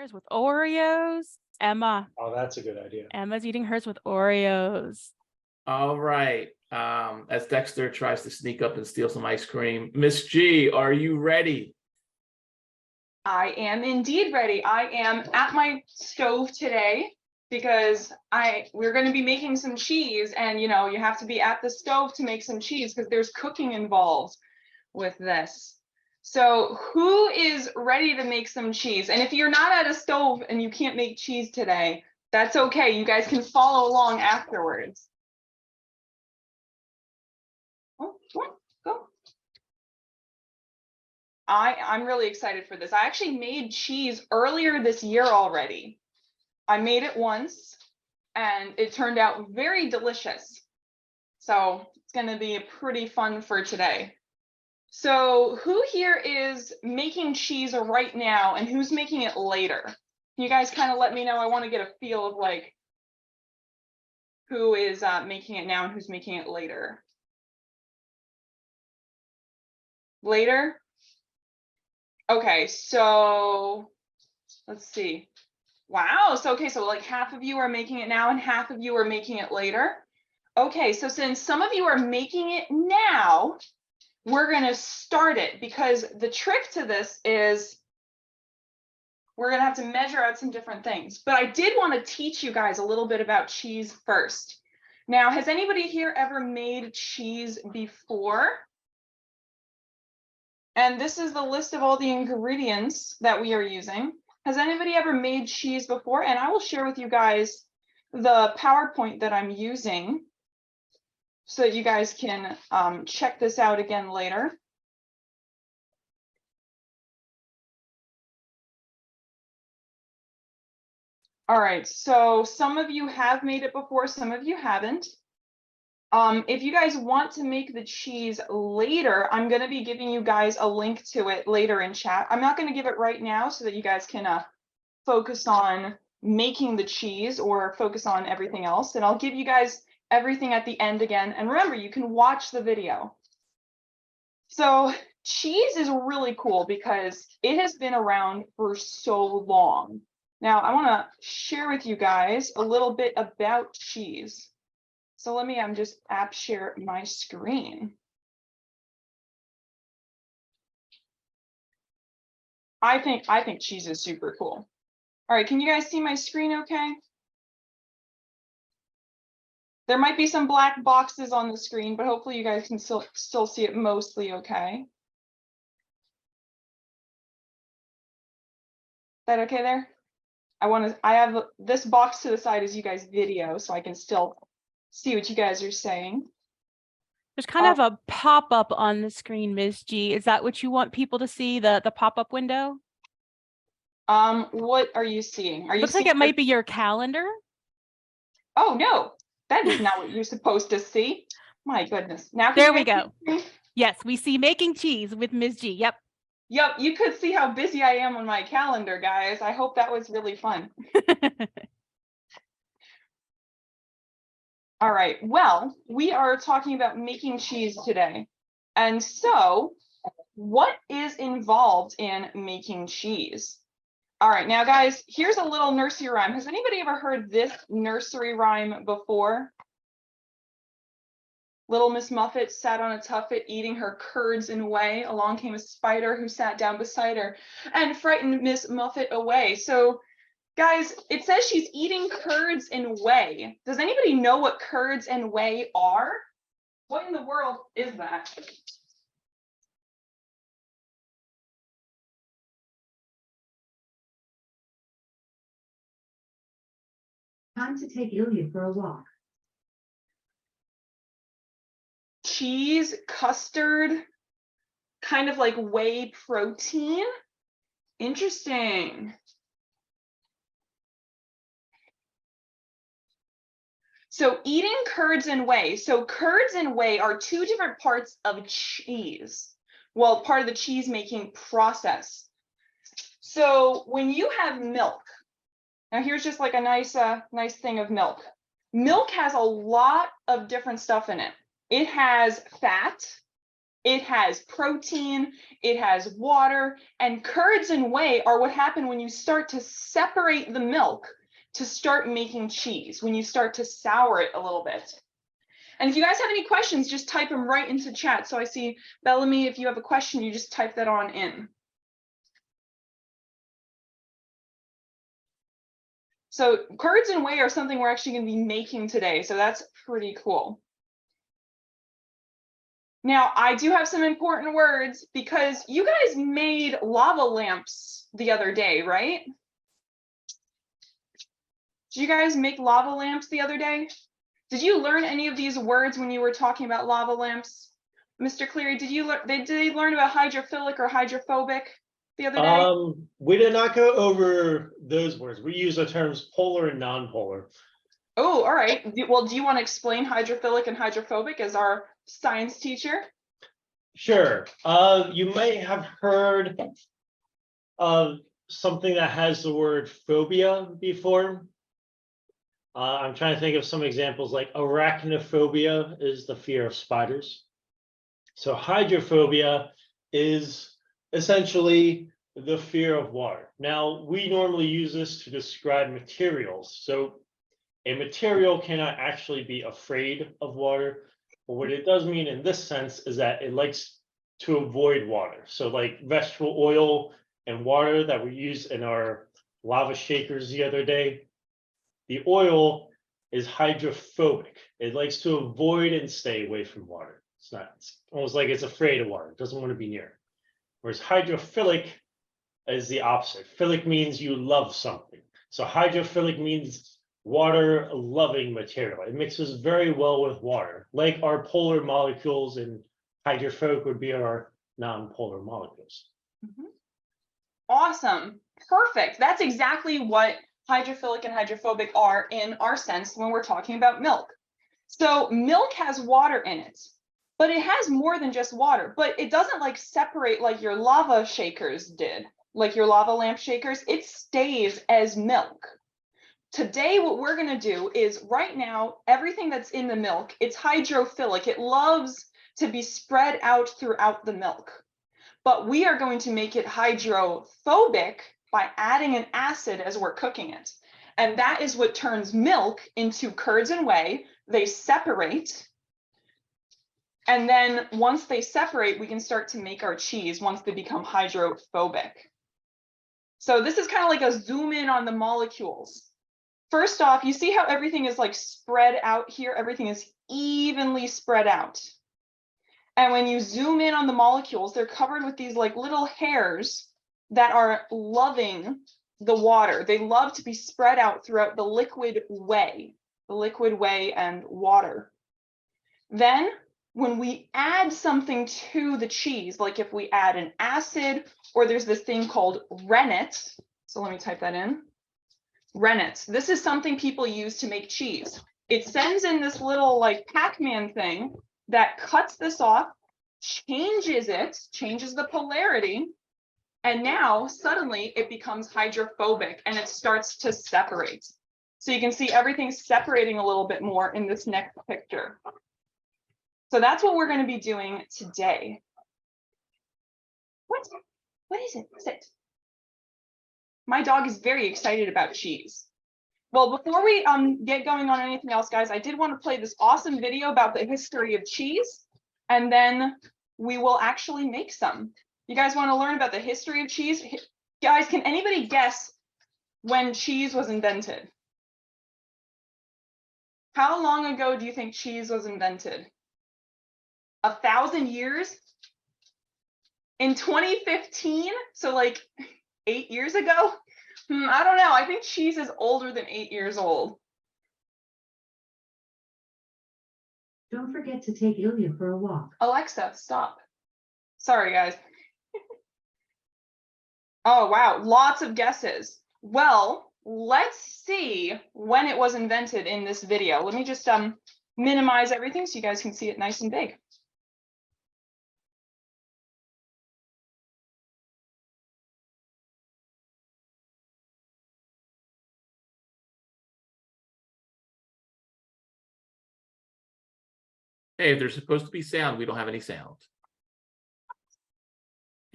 hers with Oreos. Emma. Oh, that's a good idea. Emma's eating hers with Oreos. All right. As Dexter tries to sneak up and steal some ice cream, Miss G, are you ready? I am indeed ready. I am at my stove today because we're going to be making some cheese, and you know, you have to be at the stove to make some cheese because there's cooking involved with this. So who is ready to make some cheese? And if you're not at a stove and you can't make cheese today, that's okay. You guys can follow along afterwards. Oh, go. I'm really excited for this. I actually made cheese earlier this year already. I made it once and it turned out very delicious. So it's going to be pretty fun for today. So who here is making cheese right now and who's making it later? Can you guys kind of let me know? I want to get a feel of like who is making it now and who's making it later. Later? Okay, so let's see. Wow, so okay, so like half of you are making it now and half of you are making it later. Okay, so since some of you are making it now, we're gonna start it because the trick to this is we're gonna have to measure out some different things. But I did want to teach you guys a little bit about cheese first. Now, has anybody here ever made cheese before? And this is the list of all the ingredients that we are using. Has anybody ever made cheese before? And I will share with you guys the PowerPoint that I'm using so that you guys can check this out again later. All right, so some of you have made it before, some of you haven't. If you guys want to make the cheese later, I'm going to be giving you guys a link to it later in chat. I'm not going to give it right now so that you guys can focus on making the cheese or focus on everything else. And I'll give you guys everything at the end again. And remember, you can watch the video. So cheese is really cool because it has been around for so long. Now, I want to share with you guys a little bit about cheese. So let me just app share my screen. I think cheese is super cool. All right, can you guys see my screen okay? There might be some black boxes on the screen, but hopefully you guys can still see it mostly okay. Is that okay there? I have this box to the side as you guys video so I can still see what you guys are saying. There's kind of a pop-up on the screen, Ms. G. Is that what you want people to see, the pop-up window? What are you seeing? Looks like it might be your calendar. Oh no, that is not what you're supposed to see. My goodness. Now there we go. Yes, we see making cheese with Ms. G. Yep. Yep, you could see how busy I am on my calendar, guys. I hope that was really fun. All right, well, we are talking about making cheese today. And so what is involved in making cheese? All right, now guys, here's a little nursery rhyme. Has anybody ever heard this nursery rhyme before? Little Miss Muffet sat on a tuffet eating her curds and whey. Along came a spider who sat down beside her and frightened Miss Muffet away. So guys, it says she's eating curds and whey. Does anybody know what curds and whey are? What in the world is that? Time to take Ilya for a walk. Cheese, custard, kind of like whey protein. Interesting. So eating curds and whey. So curds and whey are two different parts of cheese. Well, part of the cheese making process. So when you have milk, now here's just like a nice thing of milk. Milk has a lot of different stuff in it. It has fat, It has protein, it has water, and curds and whey are what happen when you start to separate the milk to start making cheese, when you start to sour it a little bit. And if you guys have any questions, just type them right into chat. So I see Bellamy, if you have a question, you just type that on in. So curds and whey are something we're actually going to be making today. So that's pretty cool. Now, I do have some important words because you guys made lava lamps the other day, right? Did you guys make lava lamps the other day? Did you learn any of these words when you were talking about lava lamps? Mr. Cleary, did they learn about hydrophilic or hydrophobic the other day? We did not go over those words. We use the terms polar and non-polar. Oh, all right. Well, do you want to explain hydrophilic and hydrophobic as our science teacher? Sure. You may have heard of something that has the word phobia before. I'm trying to think of some examples, like arachnophobia is the fear of spiders. So hydrophobia is essentially the fear of water. Now, we normally use this to describe materials. So a material cannot actually be afraid of water, but what it does mean in this sense is that it likes to avoid water. So like vegetable oil and water that we use in our lava shakers the other day, the oil is hydrophobic. It likes to avoid and stay away from water. It's almost like it's afraid of water. It doesn't want to be near. Whereas hydrophilic is the opposite. Philic means you love something. So hydrophilic means water loving material. It mixes very well with water, like our polar molecules, and hydrophobic would be our non-polar molecules. Awesome. Perfect. That's exactly what hydrophilic and hydrophobic are in our sense when we're talking about milk. So milk has water in it, but it has more than just water, but it doesn't like separate like your lava shakers did, like your lava lamp shakers. It stays as milk. Today, what we're going to do is right now, everything that's in the milk, it's hydrophilic. It loves to be spread out throughout the milk. But we are going to make it hydrophobic by adding an acid as we're cooking it. And that is what turns milk into curds and whey. They separate. And then once they separate, we can start to make our cheese once they become hydrophobic. So this is kind of like a zoom in on the molecules. First off, you see how everything is like spread out here? Everything is evenly spread out. And when you zoom in on the molecules, they're covered with these like little hairs that are loving the water. They love to be spread out throughout the liquid whey and water. Then when we add something to the cheese, like if we add an acid, or there's this thing called rennet. So let me type that in. Rennet. This is something people use to make cheese. It sends in this little like Pac-Man thing that cuts this off, changes the polarity, and now suddenly it becomes hydrophobic and it starts to separate. So you can see everything separating a little bit more in this next picture. So that's what we're going to be doing today. What is it? What's it? My dog is very excited about cheese. Well, before we get going on anything else, guys, I did want to play this awesome video about the history of cheese, and then we will actually make some. You guys want to learn about the history of cheese? Guys, can anybody guess when cheese was invented? How long ago do you think cheese was invented? 1,000 years? In 2015? So like 8 years ago? I don't know. I think cheese is older than 8 years old. Don't forget to take Ilya for a walk. Alexa, stop. Sorry, guys. Oh, wow. Lots of guesses. Well, let's see when it was invented in this video. Let me just minimize everything so you guys can see it nice and big. Hey, if there's supposed to be sound, we don't have any sound.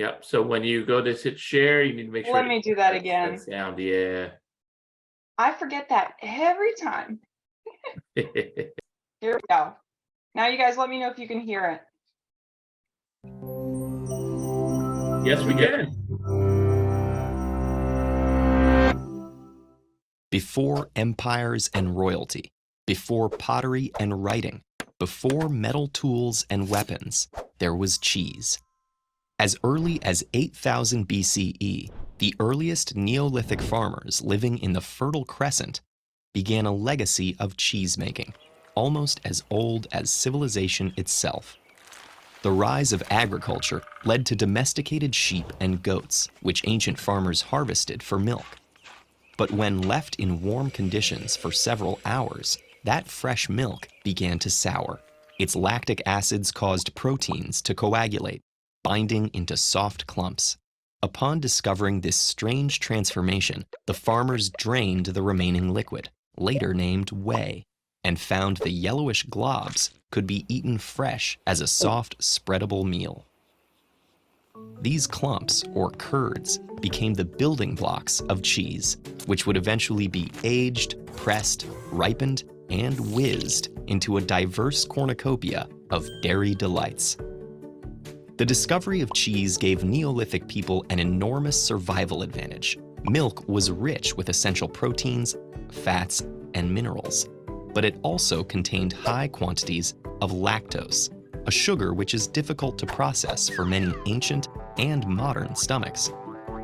Yep. So when you go to hit share, you need to make sure. Let me do that again. That sound, yeah. I forget that every time. Here we go. Now you guys let me know if you can hear it. Yes, we can. Before empires and royalty, before pottery and writing, before metal tools and weapons, there was cheese. As early as 8000 BCE, the earliest Neolithic farmers living in the Fertile Crescent began a legacy of cheese-making, almost as old as civilization itself. The rise of agriculture led to domesticated sheep and goats, which ancient farmers harvested for milk. But when left in warm conditions for several hours, that fresh milk began to sour. Its lactic acids caused proteins to coagulate, binding into soft clumps. Upon discovering this strange transformation, the farmers drained the remaining liquid, later named whey, and found the yellowish globs could be eaten fresh as a soft, spreadable meal. These clumps, or curds, became the building blocks of cheese, which would eventually be aged, pressed, ripened, and whizzed into a diverse cornucopia of dairy delights. The discovery of cheese gave Neolithic people an enormous survival advantage. Milk was rich with essential proteins, fats, and minerals, but it also contained high quantities of lactose, a sugar which is difficult to process for many ancient and modern stomachs.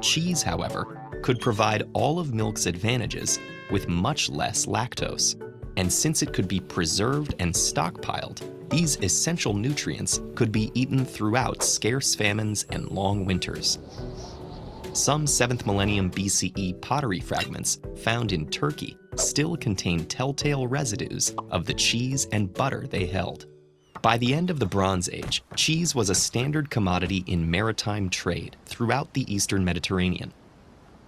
Cheese, however, could provide all of milk's advantages with much less lactose. And since it could be preserved and stockpiled, these essential nutrients could be eaten throughout scarce famines and long winters. Some 7th millennium BCE pottery fragments found in Turkey still contain telltale residues of the cheese and butter they held. By the end of the Bronze Age, cheese was a standard commodity in maritime trade throughout the Eastern Mediterranean.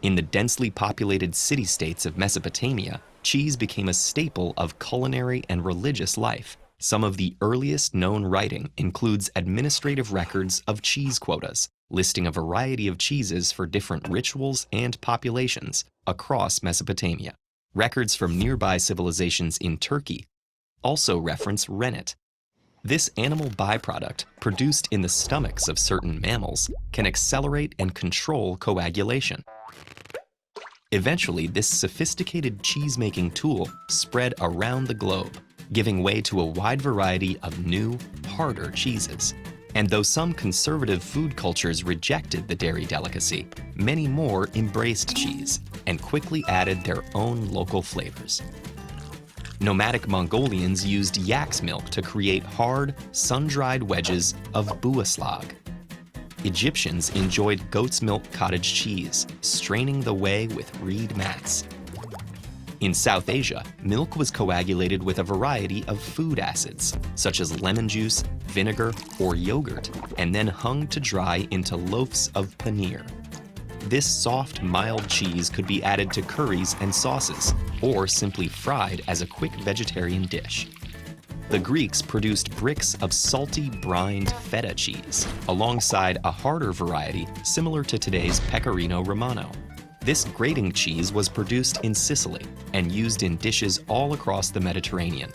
In the densely populated city-states of Mesopotamia, cheese became a staple of culinary and religious life. Some of the earliest known writing includes administrative records of cheese quotas, listing a variety of cheeses for different rituals and populations across Mesopotamia. Records from nearby civilizations in Turkey also reference rennet. This animal byproduct, produced in the stomachs of certain mammals, can accelerate and control coagulation. Eventually, this sophisticated cheese-making tool spread around the globe, giving way to a wide variety of new, harder cheeses. And though some conservative food cultures rejected the dairy delicacy, many more embraced cheese and quickly added their own local flavors. Nomadic Mongolians used yak's milk to create hard, sun-dried wedges of buaslag. Egyptians enjoyed goat's milk cottage cheese, straining the whey with reed mats. In South Asia, milk was coagulated with a variety of food acids, such as lemon juice, vinegar, or yogurt, and then hung to dry into loaves of paneer. This soft, mild cheese could be added to curries and sauces, or simply fried as a quick vegetarian dish. The Greeks produced bricks of salty, brined feta cheese, alongside a harder variety similar to today's Pecorino Romano. This grating cheese was produced in Sicily and used in dishes all across the Mediterranean.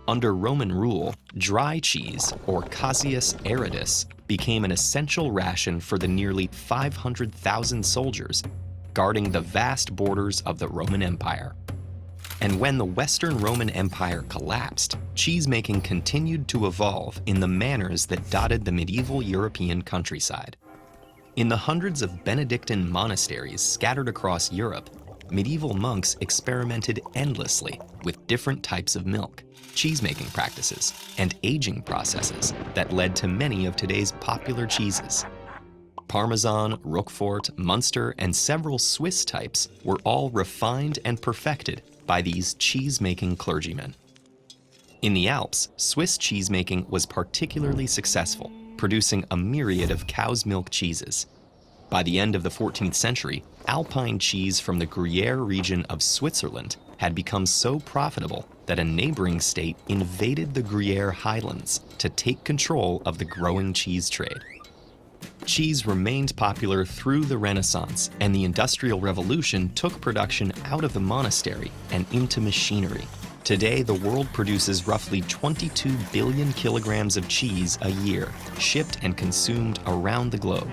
Under Roman rule, dry cheese, or caseus aridus, became an essential ration for the nearly 500,000 soldiers guarding the vast borders of the Roman Empire. And when the Western Roman Empire collapsed, cheesemaking continued to evolve in the manners that dotted the medieval European countryside. In the hundreds of Benedictine monasteries scattered across Europe, medieval monks experimented endlessly with different types of milk, cheesemaking practices, and aging processes that led to many of today's popular cheeses. Parmesan, Roquefort, Munster, and several Swiss types were all refined and perfected by these cheese-making clergymen. In the Alps, Swiss cheesemaking was particularly successful, producing a myriad of cow's milk cheeses. By the end of the 14th century, Alpine cheese from the Gruyere region of Switzerland had become so profitable that a neighboring state invaded the Gruyere highlands to take control of the growing cheese trade. Cheese remained popular through the Renaissance, and the Industrial Revolution took production out of the monastery and into machinery. Today, the world produces roughly 22 billion kilograms of cheese a year, shipped and consumed around the globe.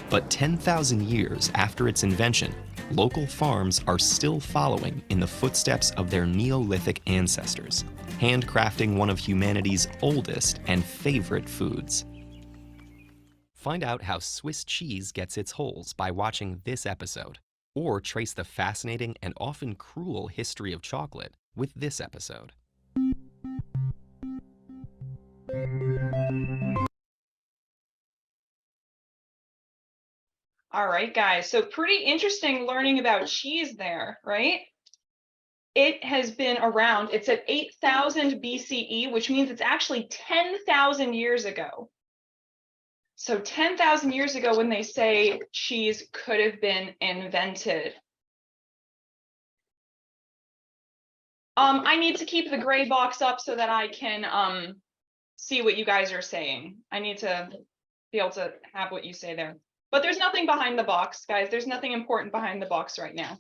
But 10,000 years after its invention, local farms are still following in the footsteps of their Neolithic ancestors, handcrafting one of humanity's oldest and favorite foods. Find out how Swiss cheese gets its holes by watching this episode, or trace the fascinating and often cruel history of chocolate with this episode. All right, guys, so pretty interesting learning about cheese there, right? It has been around, it's at 8,000 BCE, which means it's actually 10,000 years ago. So 10,000 years ago when they say cheese could have been invented. I need to keep the gray box up so that I can see what you guys are saying. I need to be able to have what you say there. But there's nothing behind the box, guys. There's nothing important behind the box right now.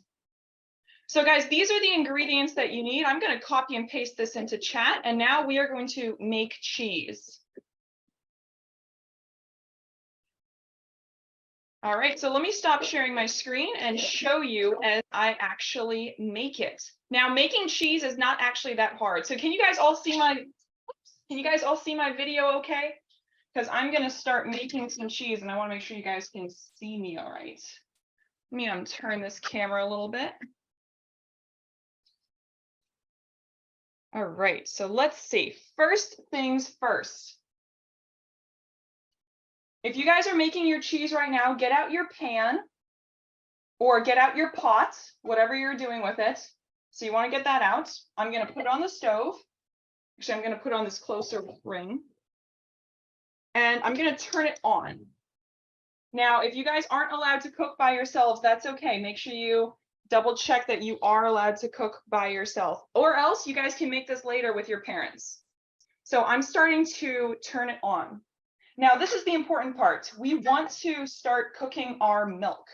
So guys, these are the ingredients that you need. I'm going to copy and paste this into chat, and now we are going to make cheese. All right, so let me stop sharing my screen and show you as I actually make it. Now, making cheese is not actually that hard. So can you guys all see my video okay? Because I'm going to start making some cheese, and I want to make sure you guys can see me all right. Let me turn this camera a little bit. All right, so let's see. First things first. If you guys are making your cheese right now, get out your pan or get out your pot, whatever you're doing with it. So you want to get that out. I'm going to put it on the stove. Actually, I'm going to put it on this closer ring. And I'm going to turn it on. Now, if you guys aren't allowed to cook by yourselves, that's okay. Make sure you double check that you are allowed to cook by yourself, or else you guys can make this later with your parents. So I'm starting to turn it on. Now, this is the important part. We want to start cooking our milk.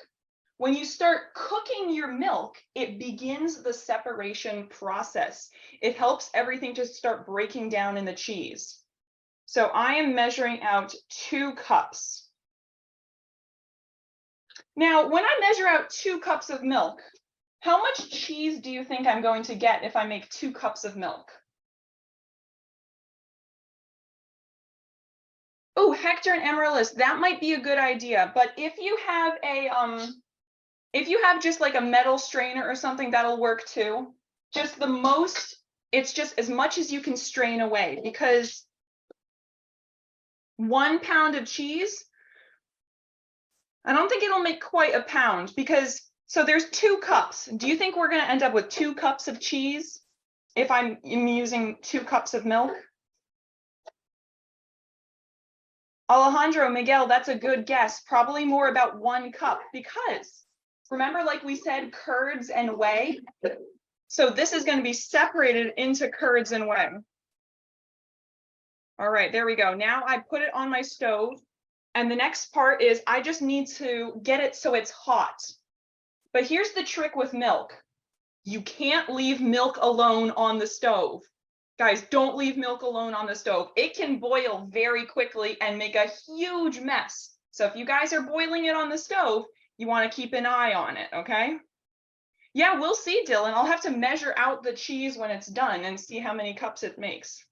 When you start cooking your milk, it begins the separation process. It helps everything to start breaking down in the cheese. So I am measuring out 2 cups. Now, when I measure out 2 cups of milk, how much cheese do you think I'm going to get if I make 2 cups of milk? Oh, Hector and Amaryllis, that might be a good idea. But if you have just like a metal strainer or something, that'll work too. Just the most, it's just as much as you can strain away, because 1 pound of cheese, I don't think it'll make quite a pound, because, so there's 2 cups. Do you think we're going to end up with 2 cups of cheese if I'm using 2 cups of milk? Alejandro, Miguel, that's a good guess. Probably more about 1 cup, because remember, like we said, curds and whey. So this is going to be separated into curds and whey. All right, there we go. Now I put it on my stove. And the next part is I just need to get it so it's hot. But here's the trick with milk. You can't leave milk alone on the stove. Guys, don't leave milk alone on the stove. It can boil very quickly and make a huge mess. So if you guys are boiling it on the stove, you want to keep an eye on it, okay? Yeah, we'll see, Dylan. I'll have to measure out the cheese when it's done and see how many cups it makes.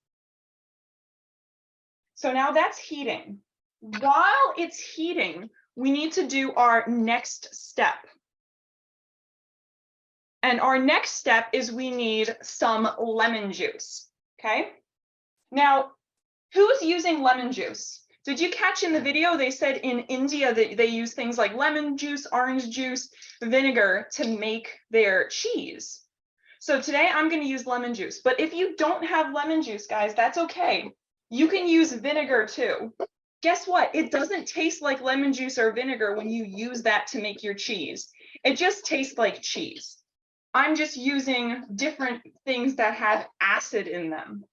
So now that's heating. While it's heating, we need to do our next step. And our next step is we need some lemon juice, okay? Now, who's using lemon juice? Did you catch in the video, they said in India that they use things like lemon juice, orange juice, vinegar to make their cheese. So today I'm going to use lemon juice. But if you don't have lemon juice, guys, that's okay. You can use vinegar too. Guess what? It doesn't taste like lemon juice or vinegar when you use that to make your cheese. It just tastes like cheese. I'm just using different things that have acid in them.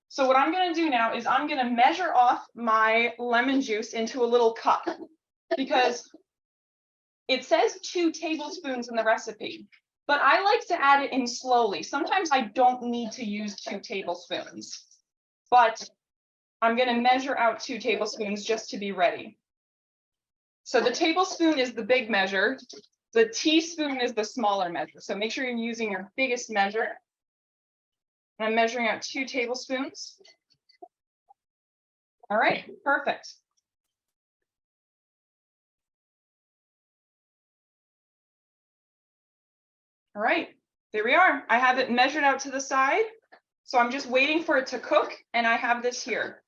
So what I'm gonna do now is I'm gonna measure off my lemon juice into a little cup because it says 2 tablespoons in the recipe, but I like to add it in slowly. Sometimes I don't need to use 2 tablespoons, but I'm gonna measure out 2 tablespoons just to be ready. So the tablespoon is the big measure. The teaspoon is the smaller measure. So make sure you're using your biggest measure. I'm measuring out 2 tablespoons. All right, perfect. All right, there we are. I have it measured out to the side. So I'm just waiting for it to cook and I have this here.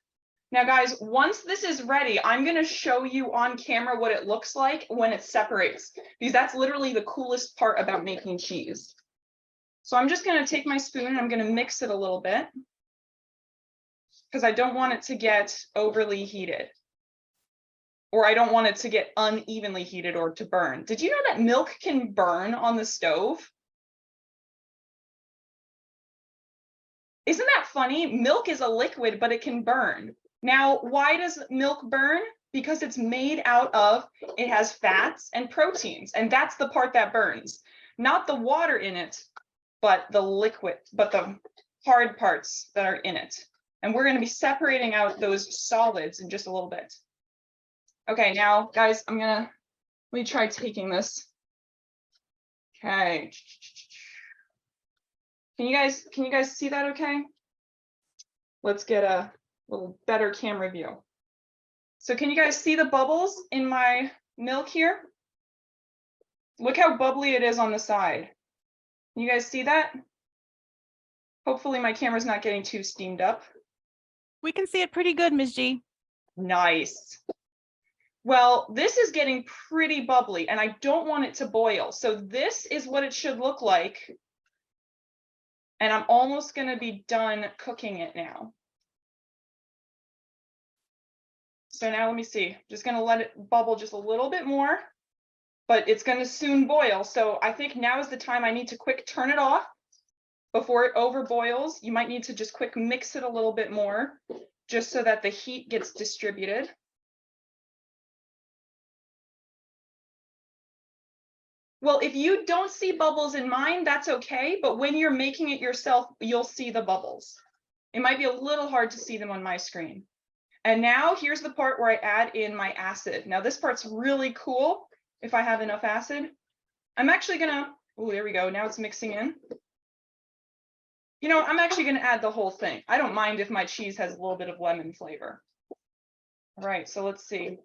Now guys, once this is ready, I'm gonna show you on camera what it looks like when it separates, because that's literally the coolest part about making cheese. So I'm just gonna take my spoon and I'm gonna mix it a little bit because I don't want it to get overly heated. Or I don't want it to get unevenly heated or to burn. Did you know that milk can burn on the stove? Isn't that funny? Milk is a liquid, but it can burn. Now, why does milk burn? Because it's made out of, it has fats and proteins, and that's the part that burns. Not the water in it, but the liquid, but the hard parts that are in it. And we're going to be separating out those solids in just a little bit. Okay, now guys, let me try taking this. Okay. Can you guys see that okay? Let's get a little better camera view. So can you guys see the bubbles in my milk here? Look how bubbly it is on the side. Can you guys see that? Hopefully my camera's not getting too steamed up. We can see it pretty good, Ms. G. Nice. Well, this is getting pretty bubbly and I don't want it to boil. So this is what it should look like. And I'm almost going to be done cooking it now. So now let me see, just going to let it bubble just a little bit more, but it's going to soon boil. So I think now is the time I need to quick turn it off before it over boils. You might need to just quick mix it a little bit more just so that the heat gets distributed. Well, if you don't see bubbles in mine, that's okay. But when you're making it yourself, you'll see the bubbles. It might be a little hard to see them on my screen. And now here's the part where I add in my acid. Now this part's really cool if I have enough acid. I'm actually gonna, oh, there we go. Now it's mixing in. You know, I'm actually gonna add the whole thing. I don't mind if my cheese has a little bit of lemon flavor. All right, so let's see.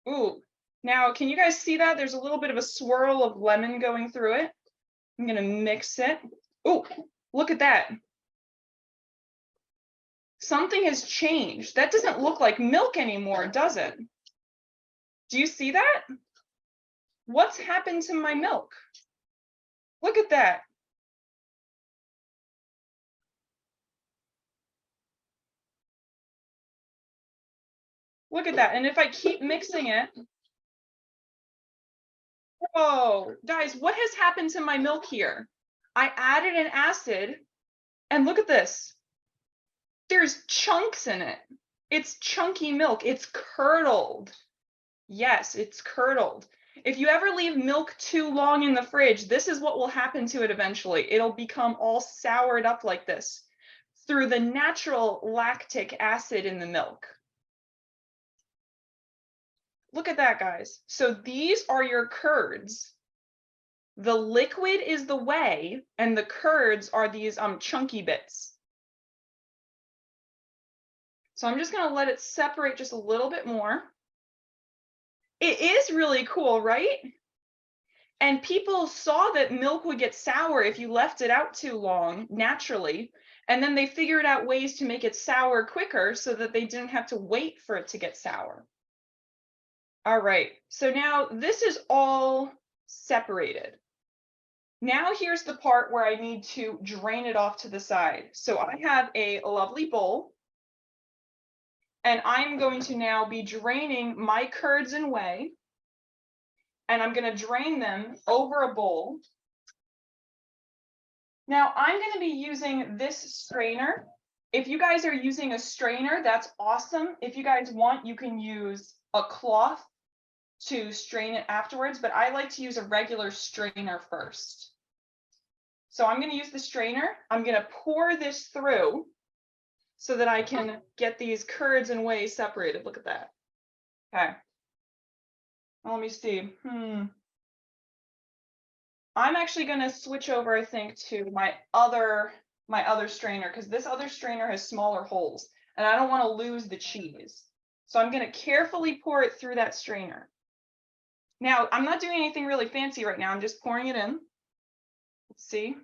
Ooh. Now, can you guys see that? There's a little bit of a swirl of lemon going through it. I'm going to mix it. Oh, look at that. Something has changed. That doesn't look like milk anymore, does it? Do you see that? What's happened to my milk? Look at that. Look at that. And if I keep mixing it, whoa, guys, what has happened to my milk here? I added an acid and look at this. There's chunks in it. It's chunky milk. It's curdled. Yes, it's curdled. If you ever leave milk too long in the fridge, this is what will happen to it eventually. It'll become all soured up like this through the natural lactic acid in the milk. Look at that, guys. So these are your curds. The liquid is the whey, and the curds are these chunky bits. So I'm just going to let it separate just a little bit more. It is really cool, right? And people saw that milk would get sour if you left it out too long, naturally. And then they figured out ways to make it sour quicker so that they didn't have to wait for it to get sour. All right, so now this is all separated. Now here's the part where I need to drain it off to the side. So I have a lovely bowl. And I'm going to now be draining my curds and whey. And I'm going to drain them over a bowl. Now I'm going to be using this strainer. If you guys are using a strainer, that's awesome. If you guys want, you can use a cloth to strain it afterwards, but I like to use a regular strainer first. So I'm going to use the strainer. I'm going to pour this through so that I can get these curds and whey separated. Look at that. Okay. Well, let me see. I'm actually going to switch over, I think, to my other strainer, because this other strainer has smaller holes and I don't want to lose the cheese. So I'm going to carefully pour it through that strainer. Now, I'm not doing anything really fancy right now. I'm just pouring it in. Let's see.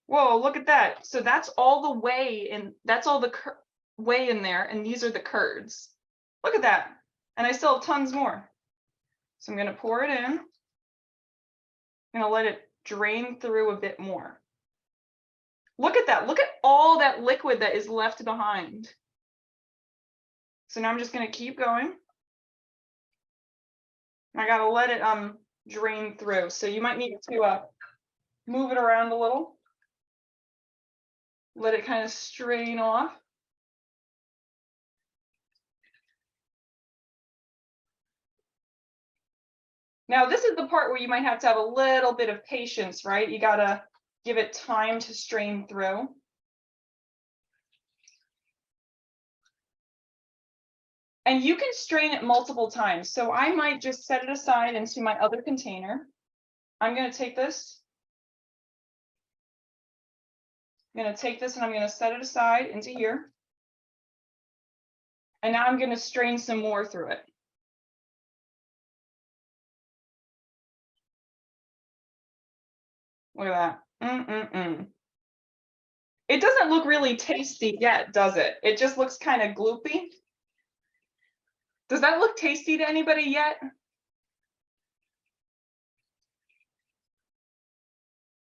Whoa, look at that. So that's all the whey and that's all the whey in there. And these are the curds. Look at that. And I still have tons more. So I'm going to pour it in. I'm going to let it drain through a bit more. Look at that. Look at all that liquid that is left behind. So now I'm just going to keep going. I got to let it drain through. So you might need to move it around a little. Let it kind of strain off. Now, this is the part where you might have to have a little bit of patience, right? You got to give it time to strain through. And you can strain it multiple times. So I might just set it aside into my other container. I'm going to take this. I'm going to take this and I'm going to set it aside into here. And now I'm going to strain some more through it. Look at that. It doesn't look really tasty yet, does it? It just looks kind of gloopy. Does that look tasty to anybody yet?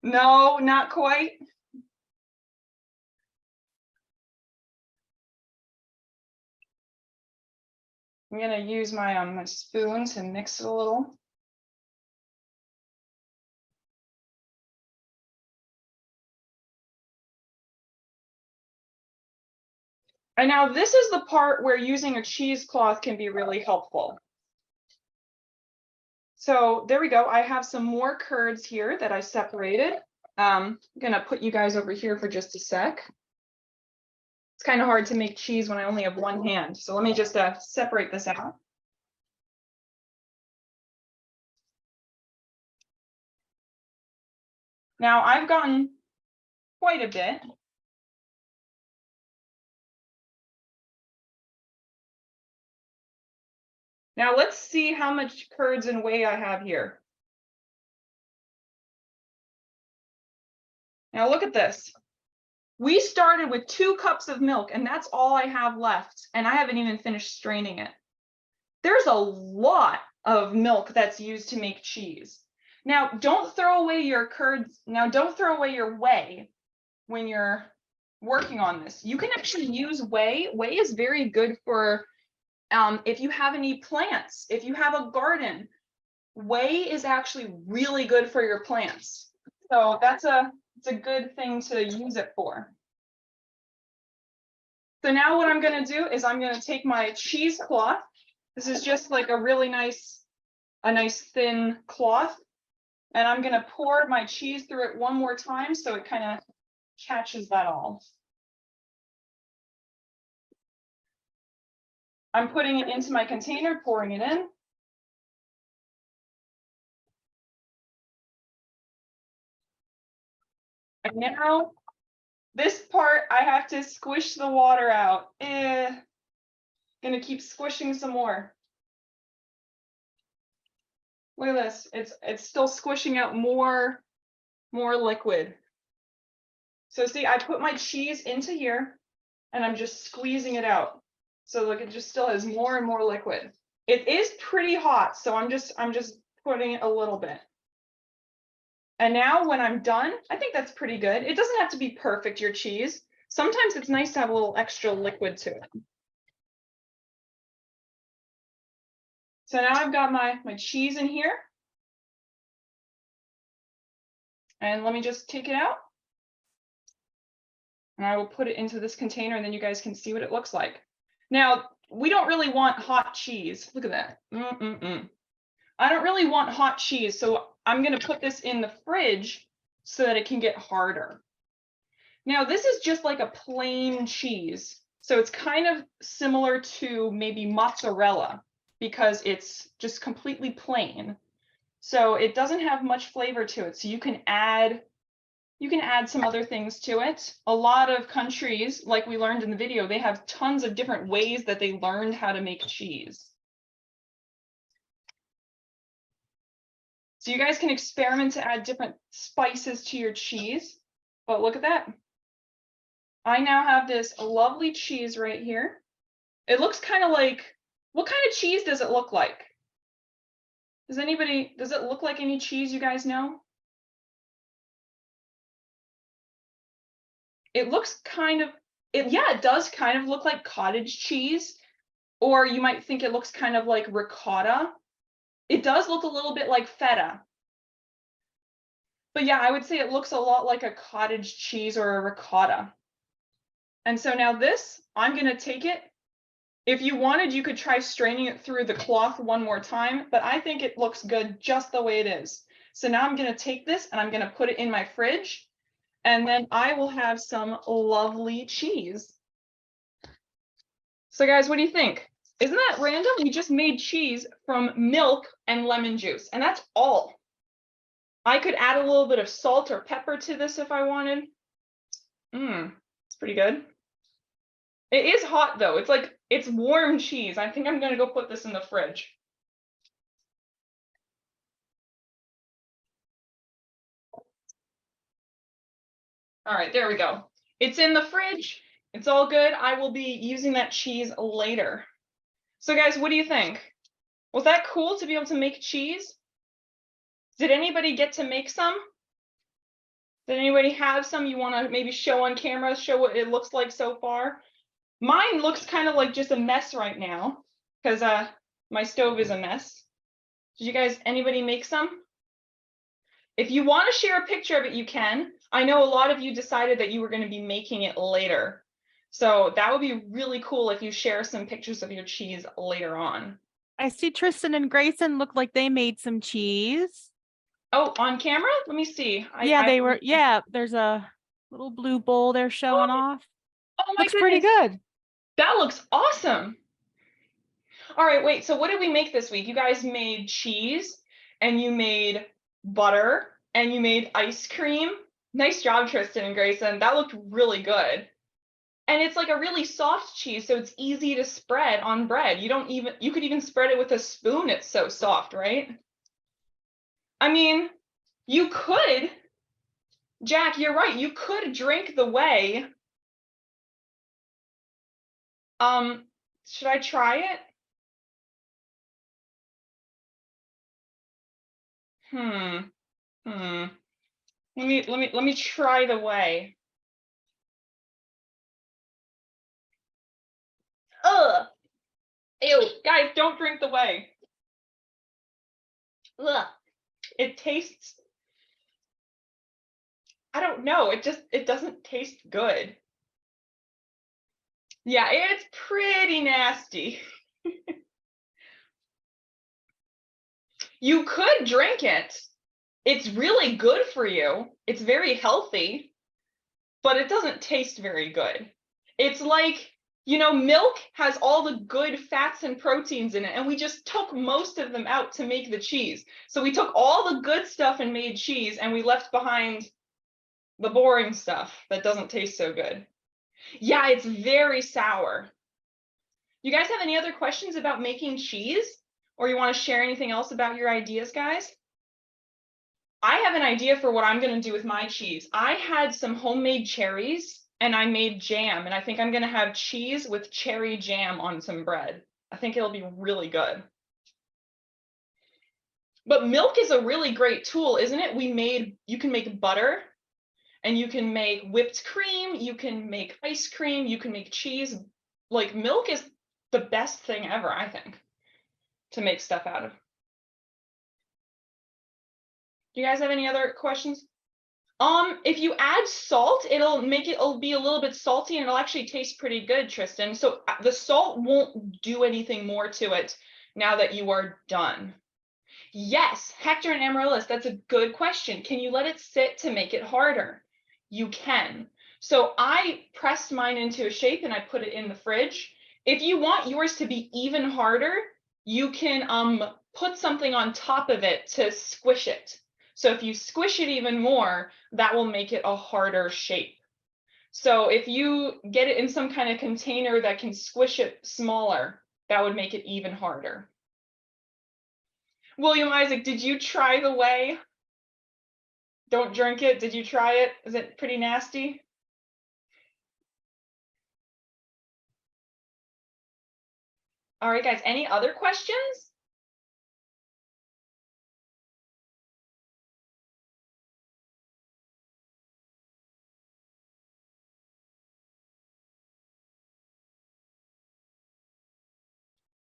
No, not quite. I'm going to use my my spoon to mix it a little. And now this is the part where using a cheesecloth can be really helpful. So there we go. I have some more curds here that I separated. I'm going to put you guys over here for just a sec. It's kind of hard to make cheese when I only have one hand. So let me just separate this out. Now I've gotten quite a bit. Now let's see how much curds and whey I have here. Now look at this. We started with 2 cups of milk and that's all I have left. And I haven't even finished straining it. There's a lot of milk that's used to make cheese. Now don't throw away your curds. Now don't throw away your whey when you're working on this. You can actually use whey. Whey is very good for if you have any plants, if you have a garden. Whey is actually really good for your plants. So it's a good thing to use it for. So now what I'm going to do is I'm going to take my cheesecloth. This is just like a really nice thin cloth. And I'm going to pour my cheese through it one more time so it kind of catches that all. I'm putting it into my container, pouring it in. And now this part, I have to squish the water out. Gonna keep squishing some more. Look at this. It's still squishing out more liquid. So see, I put my cheese into here and I'm just squeezing it out. So look, it just still has more and more liquid. It is pretty hot, so I'm just putting it a little bit. And now when I'm done, I think that's pretty good. It doesn't have to be perfect, your cheese. Sometimes it's nice to have a little extra liquid to it. So now I've got my cheese in here. And let me just take it out. And I will put it into this container and then you guys can see what it looks like. Now, we don't really want hot cheese. Look at that. I don't really want hot cheese, so I'm going to put this in the fridge so that it can get harder. Now, this is just like a plain cheese. So it's kind of similar to maybe mozzarella because it's just completely plain. So it doesn't have much flavor to it. So you can add some other things to it. A lot of countries, like we learned in the video, they have tons of different ways that they learned how to make cheese. So you guys can experiment to add different spices to your cheese. But look at that. I now have this lovely cheese right here. It looks kind of like, what kind of cheese does it look like? Does it look like any cheese you guys know? It looks kind of, yeah, it does kind of look like cottage cheese, or you might think it looks kind of like ricotta. It does look a little bit like feta. But yeah, I would say it looks a lot like a cottage cheese or a ricotta. And so now this, I'm going to take it. If you wanted, you could try straining it through the cloth one more time, but I think it looks good just the way it is. So now I'm going to take this and I'm going to put it in my fridge, and then I will have some lovely cheese. So guys, what do you think? Isn't that random? We just made cheese from milk and lemon juice, and that's all. I could add a little bit of salt or pepper to this if I wanted. It's pretty good. It is hot though. It's warm cheese. I think I'm gonna go put this in the fridge. All right, there we go. It's in the fridge. It's all good. I will be using that cheese later. So guys, what do you think? Was that cool to be able to make cheese? Did anybody get to make some? Did anybody have some you want to maybe show on camera, show what it looks like so far? Mine looks kind of like just a mess right now because my stove is a mess. Did you guys, anybody make some? If you want to share a picture of it, you can. I know a lot of you decided that you were going to be making it later. So that would be really cool if you share some pictures of your cheese later on. I see Tristan and Grayson look like they made some cheese. Oh, on camera? Let me see. Yeah, there's a little blue bowl they're showing off. Oh my Looks pretty goodness. good. That looks awesome. All right, wait, so what did we make this week? You guys made cheese and you made butter and you made ice cream. Nice job, Tristan and Grayson. That looked really good. And it's like a really soft cheese, so it's easy to spread on bread. You could even spread it with a spoon. It's so soft, right? I mean, you could, Jack, you're right. You could drink the whey. Should I try it? Let me try the whey. Ugh. Ew, guys, don't drink the whey. Ugh. It tastes, I don't know, it doesn't taste good. Yeah, it's pretty nasty. You could drink it. It's really good for you. It's very healthy, but it doesn't taste very good. It's like, you know, milk has all the good fats and proteins in it, and we just took most of them out to make the cheese. So we took all the good stuff and made cheese, and we left behind the boring stuff that doesn't taste so good. Yeah, it's very sour. You guys have any other questions about making cheese? Or you want to share anything else about your ideas, guys? I have an idea for what I'm going to do with my cheese. I had some homemade cherries and I made jam, and I think I'm going to have cheese with cherry jam on some bread. I think it'll be really good. But milk is a really great tool, isn't it? You can make butter and you can make whipped cream, you can make ice cream, you can make cheese. Like, milk is the best thing ever, I think. to make stuff out of. Do you guys have any other questions? If you add salt, it'll be a little bit salty and it'll actually taste pretty good, Tristan. So the salt won't do anything more to it now that you are done. Yes, Hector and Amaryllis, that's a good question. Can you let it sit to make it harder? You can. So I pressed mine into a shape and I put it in the fridge. If you want yours to be even harder, you can put something on top of it to squish it. So if you squish it even more, that will make it a harder shape. So if you get it in some kind of container that can squish it smaller, that would make it even harder. William Isaac, did you try the whey? Don't drink it. Did you try it? Is it pretty nasty? All right, guys, any other questions?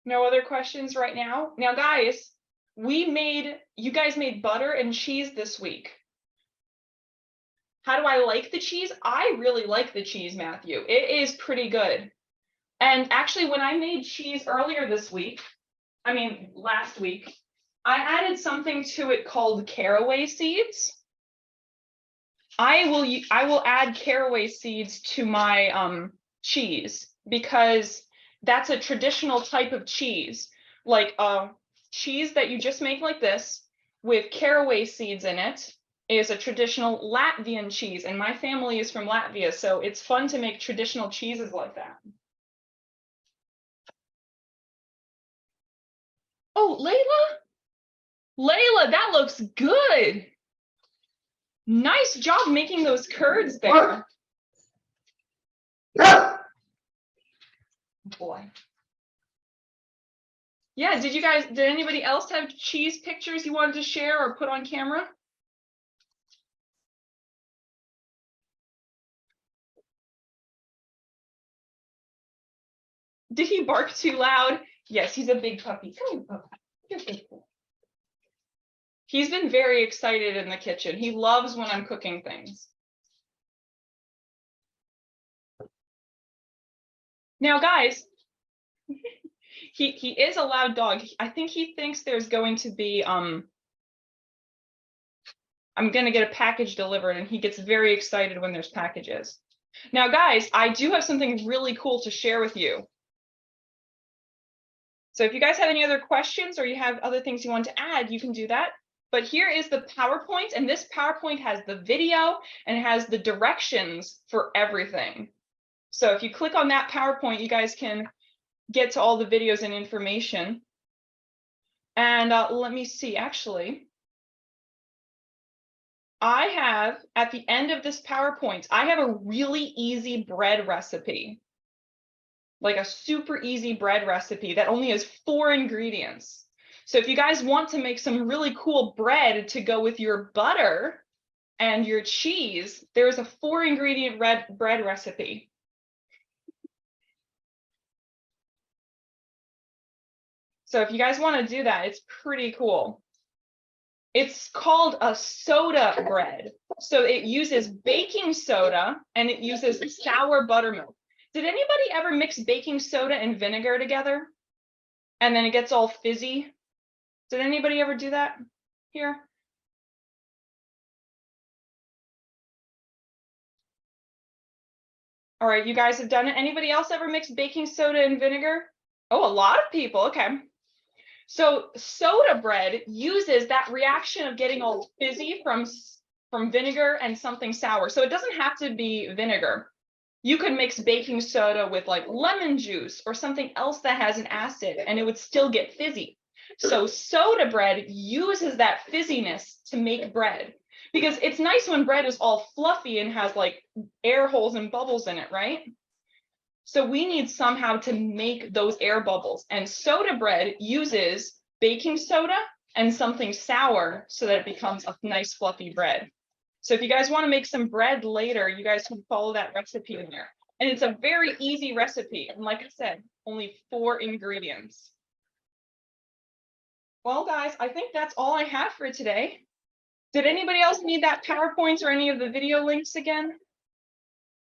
No other questions right now? Now, guys, you guys made butter and cheese this week. How do I like the cheese? I really like the cheese, Matthew. It is pretty good. And actually, when I made cheese earlier this week, last week, I added something to it called caraway seeds. I will add caraway seeds to my cheese because that's a traditional type of cheese, like cheese that you just make like this with caraway seeds in it is a traditional Latvian cheese, and my family is from Latvia, so it's fun to make traditional cheeses like that. Oh, Layla, that looks good. Nice job making those curds there. Boy. Yeah, did anybody else have cheese pictures you wanted to share or put on camera? Did he bark too loud? Yes, he's a big puppy. Come here, puppy. You're good. He's been very excited in the kitchen. He loves when I'm cooking things. Now, guys, he is a loud dog. I think he thinks there's going to be I'm going to get a package delivered, and he gets very excited when there's packages. Now, guys, I do have something really cool to share with you. So if you guys have any other questions or you have other things you want to add, you can do that. But here is the PowerPoint, and this PowerPoint has the video and it has the directions for everything. So if you click on that PowerPoint, you guys can get to all the videos and information. And let me see, actually, I have, at the end of this PowerPoint, I have a really easy bread recipe. Like a super easy bread recipe that only has 4 ingredients. So if you guys want to make some really cool bread to go with your butter and your cheese, there's a 4-ingredient bread recipe. So if you guys want to do that, it's pretty cool. It's called a soda bread. So it uses baking soda and it uses sour buttermilk. Did anybody ever mix baking soda and vinegar together? And then it gets all fizzy? Did anybody ever do that here? All right, you guys have done it. Anybody else ever mix baking soda and vinegar? Oh, a lot of people, okay. So soda bread uses that reaction of getting all fizzy from vinegar and something sour. So it doesn't have to be vinegar. You could mix baking soda with like lemon juice or something else that has an acid and it would still get fizzy. So soda bread uses that fizziness to make bread because it's nice when bread is all fluffy and has like air holes and bubbles in it, right? So we need somehow to make those air bubbles, and soda bread uses baking soda and something sour so that it becomes a nice fluffy bread. So if you guys want to make some bread later, you guys can follow that recipe in there. And it's a very easy recipe. And like I said, only 4 ingredients. Well, guys, I think that's all I have for today. Did anybody else need that PowerPoint or any of the video links again?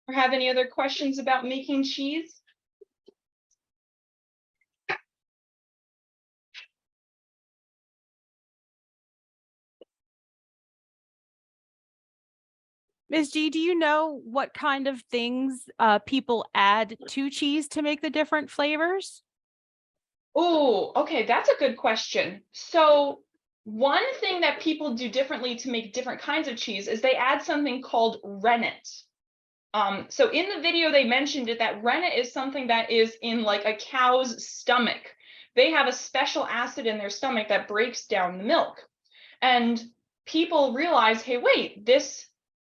Or have any other questions about making cheese? Ms. G, do you know what kind of things people add to cheese to make the different flavors? Oh, okay, that's a good question. So one thing that people do differently to make different kinds of cheese is they add something called rennet. So in the video, they mentioned it that rennet is something that is in like a cow's stomach. They have a special acid in their stomach that breaks down the milk. And people realize, hey, wait, this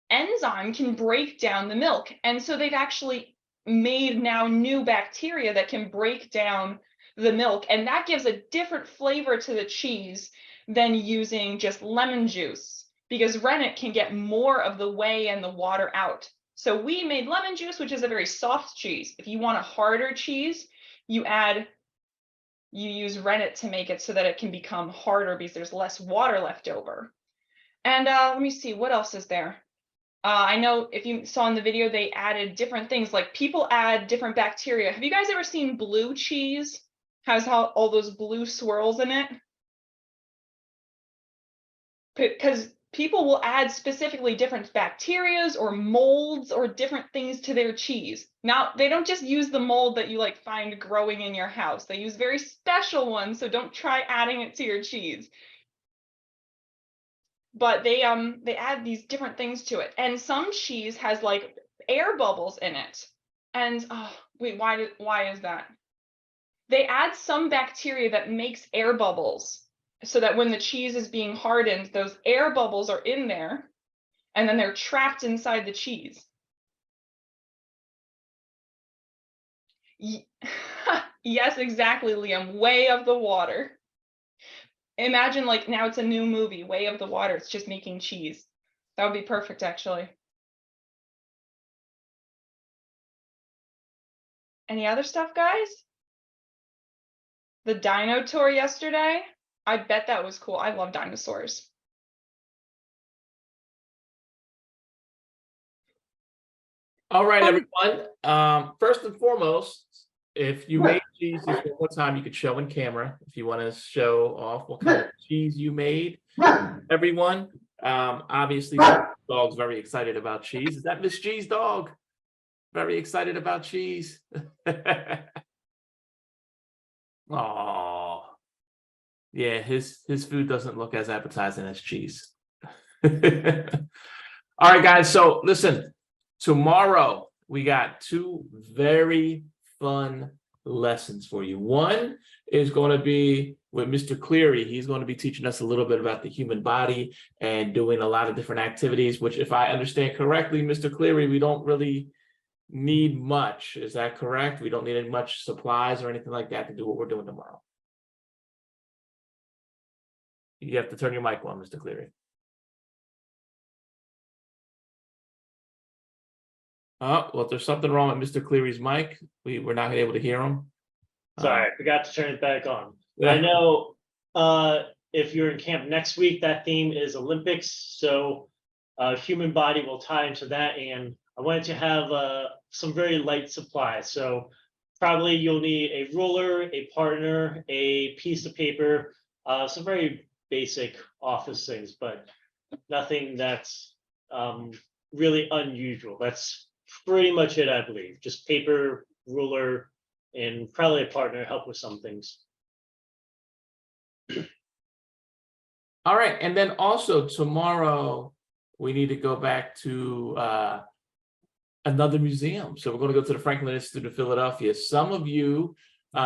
enzyme can break down the milk. And so they've actually made now new bacteria that can break down the milk. And that gives a different flavor to the cheese than using just lemon juice, because rennet can get more of the whey and the water out. So we made lemon juice, which is a very soft cheese. If you want a harder cheese, you use rennet to make it so that it can become harder because there's less water left over. And let me see, what else is there? I know if you saw in the video, they added different things, like people add different bacteria. Have you guys ever seen blue cheese? Has all those blue swirls in it? Because people will add specifically different bacterias or molds or different things to their cheese. Now, they don't just use the mold that you like find growing in your house. They use very special ones, so don't try adding it to your cheese. But they add these different things to it. And some cheese has like air bubbles in it. And wait, why is that? They add some bacteria that makes air bubbles, so that when the cheese is being hardened, those air bubbles are in there, and then they're trapped inside the cheese. Yes, exactly, Liam. Way of the Water. Imagine like now it's a new movie, Way of the Water. It's just making cheese. That would be perfect, actually. Any other stuff, guys? The dino tour yesterday? I bet that was cool. I love dinosaurs. All right, everyone. First and foremost, if you made cheese this one more time, you could show in camera if you want to show off what kind of cheese you made. Everyone, obviously, the dog's very excited about cheese. Is that Miss G's dog? Very excited about cheese. Oh, yeah, his food doesn't look as appetizing as cheese. All right, guys. So listen, tomorrow we got two very fun lessons for you. One is going to be with Mr. Cleary. He's going to be teaching us a little bit about the human body and doing a lot of different activities, which, if I understand correctly, Mr. Cleary, we don't really need much. Is that correct? We don't need any much supplies or anything like that to do what we're doing tomorrow. You have to turn your mic on, Mr. Cleary. Oh, well, if there's something wrong with Mr. Cleary's mic, we're not able to hear him. Sorry, I forgot to turn it back on. Yeah. I know if you're in camp next week, that theme is Olympics. So human body will tie into that. And I wanted to have some very light supplies. So probably you'll need a ruler, a partner, a piece of paper, some very basic office things, but nothing that's really unusual. That's pretty much it, I believe. Just paper, ruler, and probably a partner to help with some things. All right, and then also tomorrow we need to go back to another museum. So we're going to go to the Franklin Institute of Philadelphia. Some of you,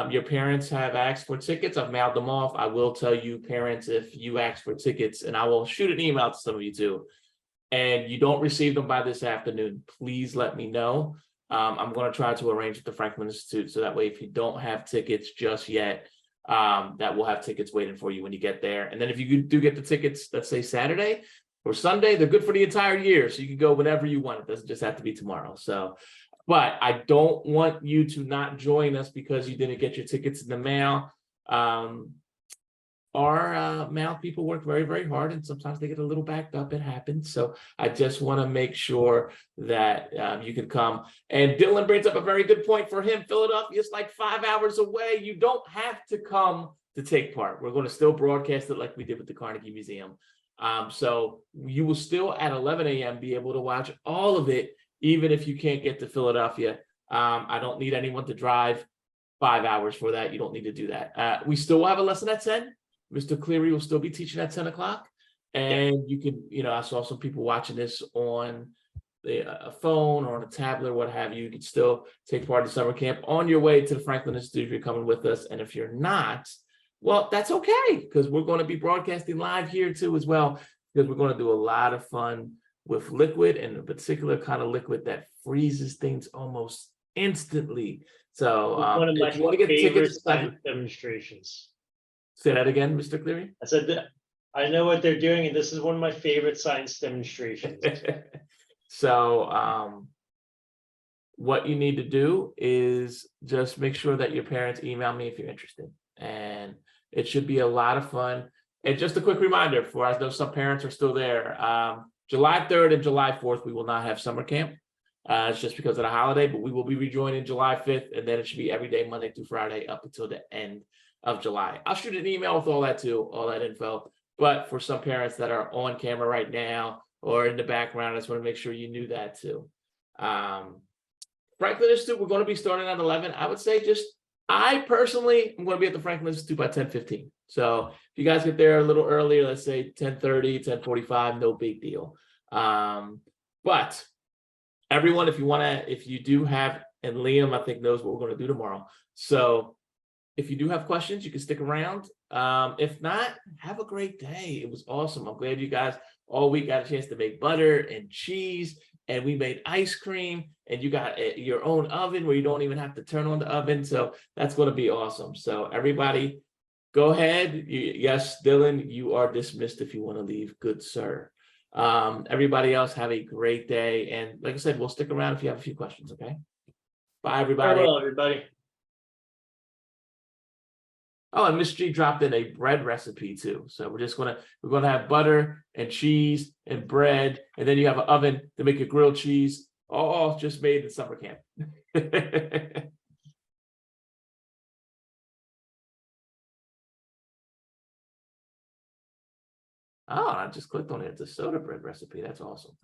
your parents have asked for tickets. I've mailed them off. I will tell you, parents, if you ask for tickets, and I will shoot an email to some of you too, and you don't receive them by this afternoon, please let me know. I'm going to try to arrange with the Franklin Institute so that way if you don't have tickets just yet, that we'll have tickets waiting for you when you get there. And then if you do get the tickets, let's say Saturday or Sunday, they're good for the entire year. So you can go whenever you want. It doesn't just have to be tomorrow. So, but I don't want you to not join us because you didn't get your tickets in the mail. our math people work very, very hard, and sometimes they get a little backed up. It happens. So I just want to make sure that you can come. And Dylan brings up a very good point for him. Philadelphia is like 5 hours away. You don't have to come to take part. We're going to still broadcast it like we did with the Carnegie Museum. So you will still at 11 a.m. be able to watch all of it, even if you can't get to Philadelphia. I don't need anyone to drive 5 hours for that. You don't need to do that. We still have a lesson at 10. Mr. Cleary will still be teaching at 10 o'clock. And you can, I saw some people watching this on a phone or on a tablet or what have you. You can still take part in summer camp on your way to the Franklin Institute if you're coming with us. And if you're not, well, that's okay, because we're going to be broadcasting live here too as well, because we're going to do a lot of fun with liquid, and a particular kind of liquid that freezes things almost instantly. So One of my if you want to get favorite tickets, science demonstrations. say that again, Mr. Cleary. I said that I know what they're doing, and this is one of my favorite science demonstrations. So what you need to do is just make sure that your parents email me if you're interested, and it should be a lot of fun. And just a quick reminder, for I know some parents are still there, July 3rd and July 4th we will not have summer camp. It's just because of the holiday, but we will be rejoining July 5th, and then it should be every day Monday through Friday up until the end of July. I'll shoot an email with all that too, all that info. But for some parents that are on camera right now or in the background, I just want to make sure you knew that too. Franklin Institute, we're going to be starting at 11. I would say I personally am going to be at the Franklin Institute by 10:15. So if you guys get there a little earlier, let's say 10:30, 10:45, no big deal. But everyone, if you do have, and Liam, I think, knows what we're going to do tomorrow. So if you do have questions, you can stick around. If not, have a great day. It was awesome. I'm glad you guys all week got a chance to make butter and cheese, and we made ice cream, and you got your own oven where you don't even have to turn on the oven. So that's going to be awesome. So everybody, go ahead. Yes, Dylan, you are dismissed if you want to leave. Good, sir. Everybody else, have a great day. And like I said, we'll stick around if you have a few questions. Okay. Bye, everybody. Farewell, everybody. Oh, and Miss G dropped in a bread recipe too. So we're gonna have butter and cheese and bread, and then you have an oven to make your grilled cheese. All just made in summer camp. Oh, I just clicked on it. It's a soda bread recipe. That's awesome.